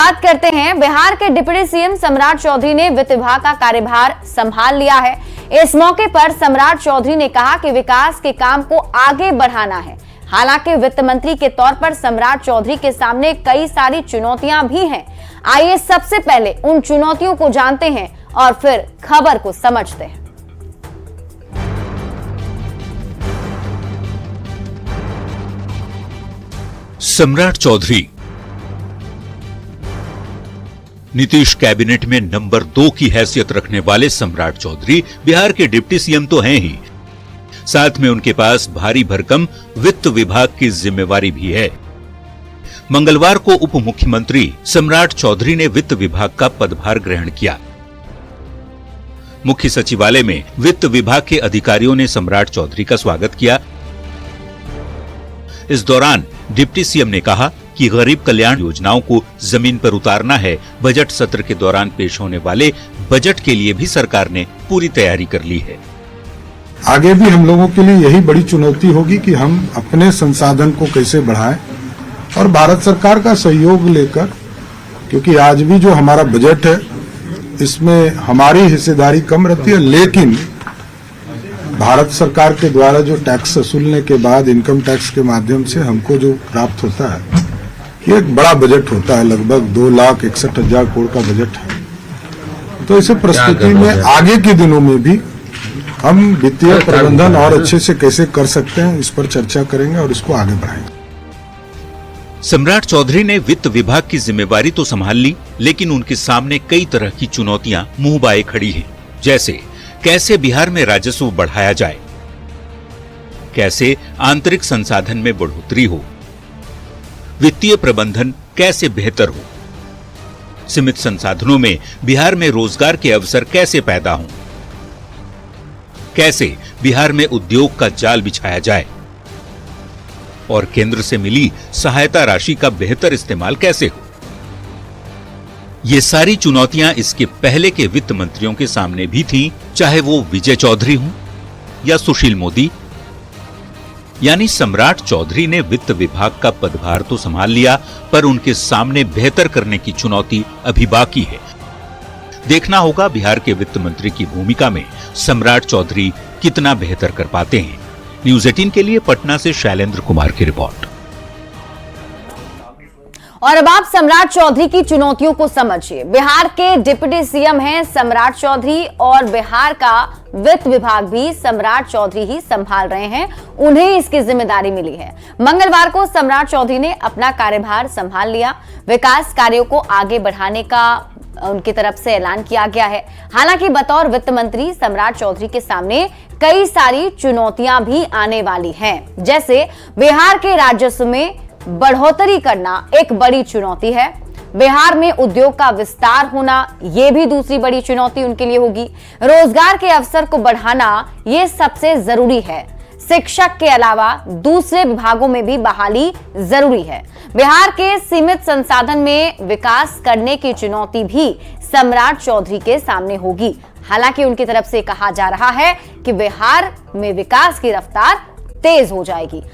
बात करते हैं, बिहार के डिप्टी सीएम सम्राट चौधरी ने वित्त विभाग का कार्यभार संभाल लिया है। इस मौके पर सम्राट चौधरी ने कहा कि विकास के काम को आगे बढ़ाना है। हालांकि वित्त मंत्री के तौर पर सम्राट चौधरी के सामने कई सारी चुनौतियां भी हैं। आइए सबसे पहले उन चुनौतियों को जानते हैं और फिर खबर को समझते हैं। सम्राट चौधरी नीतीश कैबिनेट में नंबर 2 की हैसियत रखने वाले सम्राट चौधरी बिहार के डिप्टी सीएम तो हैं ही, साथ में उनके पास भारी भरकम वित्त विभाग की जिम्मेवारी भी है। मंगलवार को उप मुख्यमंत्री सम्राट चौधरी ने वित्त विभाग का पदभार ग्रहण किया। मुख्य सचिवालय में वित्त विभाग के अधिकारियों ने सम्राट चौधरी का स्वागत किया। इस दौरान डिप्टी सीएम ने कहा कि गरीब कल्याण योजनाओं को जमीन पर उतारना है। बजट सत्र के दौरान पेश होने वाले बजट के लिए भी सरकार ने पूरी तैयारी कर ली है। आगे भी हम लोगों के लिए यही बड़ी चुनौती होगी कि हम अपने संसाधन को कैसे बढ़ाएं और भारत सरकार का सहयोग लेकर, क्योंकि आज भी जो हमारा बजट है इसमें हमारी हिस्सेदारी कम रहती है, लेकिन भारत सरकार के द्वारा जो टैक्स वसूलने के बाद इनकम टैक्स के माध्यम से हमको जो प्राप्त होता है ये एक बड़ा बजट होता है, लगभग 2,61,000 करोड़ का बजट है। तो इस परिस्थिति में आगे के दिनों में भी हम वित्तीय प्रबंधन और अच्छे से कैसे कर सकते हैं इस पर चर्चा करेंगे और इसको आगे बढ़ाएंगे। सम्राट चौधरी ने वित्त विभाग की जिम्मेवारी तो संभाल ली, लेकिन उनके सामने कई तरह की चुनौतियां मुंह बाए खड़ी हैं। जैसे कैसे बिहार में राजस्व बढ़ाया जाए, कैसे आंतरिक संसाधन में बढ़ोतरी हो, वित्तीय प्रबंधन कैसे बेहतर हो, सीमित संसाधनों में बिहार में रोजगार के अवसर कैसे पैदा हों, कैसे बिहार में उद्योग का जाल बिछाया जाए और केंद्र से मिली सहायता राशि का बेहतर इस्तेमाल कैसे हो। ये सारी चुनौतियां इसके पहले के वित्त मंत्रियों के सामने भी थीं, चाहे वो विजय चौधरी हों या सुशील मोदी। यानी सम्राट चौधरी ने वित्त विभाग का पदभार तो संभाल लिया, पर उनके सामने बेहतर करने की चुनौती अभी बाकी है। देखना होगा बिहार के वित्त मंत्री की भूमिका में सम्राट चौधरी कितना बेहतर कर पाते हैं। न्यूज़ 18 के लिए पटना से शैलेंद्र कुमार की रिपोर्ट। और अब आप सम्राट चौधरी की चुनौतियों को समझिए। बिहार के डिप्टी सीएम हैं सम्राट चौधरी और बिहार का वित्त विभाग भी सम्राट चौधरी ही संभाल रहे हैं। उन्हें इसकी जिम्मेदारी मिली है। मंगलवार को सम्राट चौधरी ने अपना कार्यभार संभाल लिया। विकास कार्यों को आगे बढ़ाने का उनकी तरफ से ऐलान किया गया है। हालांकि बतौर वित्त मंत्री सम्राट चौधरी के सामने कई सारी चुनौतियां भी आने वाली हैं। जैसे बिहार के राजस्व में बढ़ोतरी करना एक बड़ी चुनौती है। बिहार में उद्योग का विस्तार होना यह भी दूसरी बड़ी चुनौती उनके लिए होगी। रोजगार के अवसर को बढ़ाना यह सबसे जरूरी है। शिक्षक के अलावा दूसरे विभागों में भी बहाली जरूरी है। बिहार के सीमित संसाधन में विकास करने की चुनौती भी सम्राट चौधरी के सामने होगी। हालांकि उनकी तरफ से कहा जा रहा है कि बिहार में विकास की रफ्तार तेज हो जाएगी।